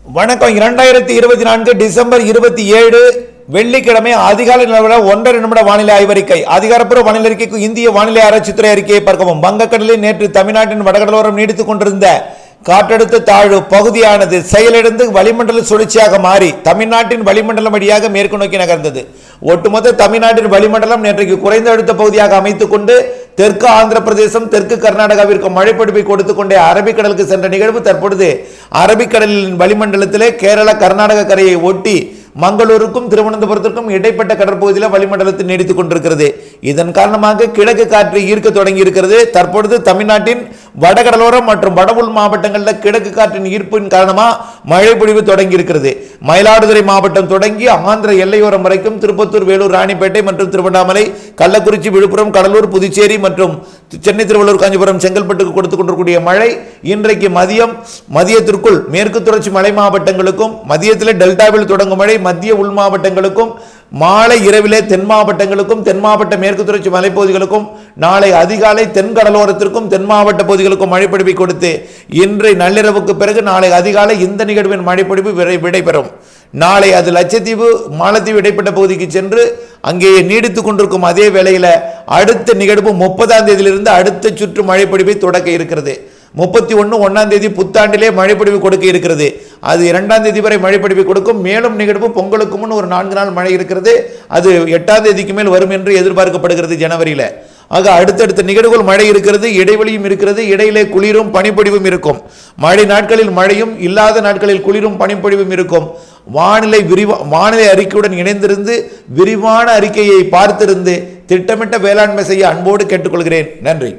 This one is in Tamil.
வணக்கம். 2024 டிசம்பர் 27 வெள்ளிக்கிழமை அதிகாலை நிலவர 1.5 நிமிட வானிலை ஆய்வறிக்கை. அதிகாரப்பூர்வ வானிலை அறிக்கைக்கு இந்திய வானிலை ஆராய்ச்சித்துறை அறிக்கையை பார்க்கவும். வங்கக்கடலில் நேற்று தமிழ்நாட்டின் வடகடலோரம் நீடித்துக் கொண்டிருந்த காற்றழுத்த தாழ்வு பகுதியானது செயலிழந்து வளிமண்டல சுழற்சியாக மாறி தமிழ்நாட்டின் வளிமண்டலம் வழியாக மேற்கு நோக்கி நகர்ந்தது. ஒட்டுமொத்த தமிழ்நாட்டின் வளிமண்டலம் நேற்றைக்கு குறைந்த அழுத்த பகுதியாக அமைத்துக் கொண்டு தெற்கு ஆந்திர பிரதேசம், தெற்கு கர்நாடகாவிற்கு மழைப்பொழிவை கொடுத்துக் கொண்டே அரபிக்கடலுக்கு சென்ற நிகழ்வு தற்பொழுது அரபிக்கடலின் வளிமண்டலத்திலே கேரள கர்நாடக கரையை ஒட்டி மங்களூருக்கும் திருவனந்தபுரத்திற்கும் இடைப்பட்ட கடற்பகுதியில் வளிமண்டலத்தில் நீடித்துக் கொண்டிருக்கிறது. இதன் காரணமாக கிழக்கு காற்று ஈர்க்க தொடங்கி இருக்கிறது. தற்பொழுது தமிழ்நாட்டின் வடகடலோரம் மற்றும் வட உள் மாவட்டங்களில் கிழக்கு காற்றின் ஈர்ப்பின் காரணமாக மழை பொழிவு தொடங்கி இருக்கிறது. மயிலாடுதுறை மாவட்டம் தொடங்கி ஆந்திர எல்லையோரம் வரைக்கும் திருப்பத்தூர், வேலூர், ராணிப்பேட்டை மற்றும் திருவண்ணாமலை, கள்ளக்குறிச்சி, விழுப்புரம், கடலூர், புதுச்சேரி மற்றும் சென்னை, திருவள்ளூர், காஞ்சிபுரம், செங்கல்பட்டுக்கு கொடுத்துக் கொண்டிருக்கூடிய மழை இன்றைக்கு மதியத்திற்குள் மேற்கு தொடர்ச்சி மலை மாவட்டங்களுக்கும், மதியத்தில் டெல்டாவில் தொடங்கும் மழை மத்திய உள் மாவட்டங்களுக்கும், மாலை இரவிலே தென் மாவட்டங்களுக்கும், தென் மாவட்ட மேற்கு தொடர்ச்சி மலைப்பகுதிகளுக்கும், நாளை அதிகாலை தென் கடலோரத்திற்கும் தென் மாவட்ட பகுதிகளுக்கும் மழைப்பொழிவை கொடுத்து இன்றை நள்ளிரவுக்கு பிறகு நாளை அதிகாலை இந்த நிகழ்வின் மழைப்பொழிவு விடைபெறும். நாளை அது லட்சத்தீவு, மாலத்தீவு இடைப்பட்ட பகுதிக்கு சென்று அங்கேயே நீடித்துக் கொண்டிருக்கும். அதே வேளையில் அடுத்த நிகழ்வு 30ஆம் தேதியிலிருந்து அடுத்த சுற்று மழைப்பொழிவை தொடக்க இருக்கிறது. 31 தேதி புத்தாண்டிலே மழைப்பொழிவு கொடுக்க இருக்கிறது. அது 2ஆம் தேதி வரை மழைப்பொழிவை கொடுக்கும். மேலும் நிகழ்வு பொங்கலுக்கு முன் ஒரு 4 நாள் மழை இருக்கிறது. அது 8ஆம் தேதிக்கு மேல் வரும் என்று எதிர்பார்க்கப்படுகிறது ஜனவரியில். ஆக அடுத்தடுத்த நிகழ்வுகள் மழை இருக்கிறது, இடைவெளியும் இருக்கிறது, இடையிலே குளிரும் பனிப்பொழிவும் இருக்கும். மழை நாட்களில் மழையும், இல்லாத நாட்களில் குளிரும் பனிப்பொழிவும் இருக்கும். வானிலை அறிக்கையுடன் இணைந்திருந்து விரிவான அறிக்கையை பார்த்திருந்து திட்டமிட்ட வேளாண்மை செய்ய அன்போடு கேட்டுக்கொள்கிறேன். நன்றி.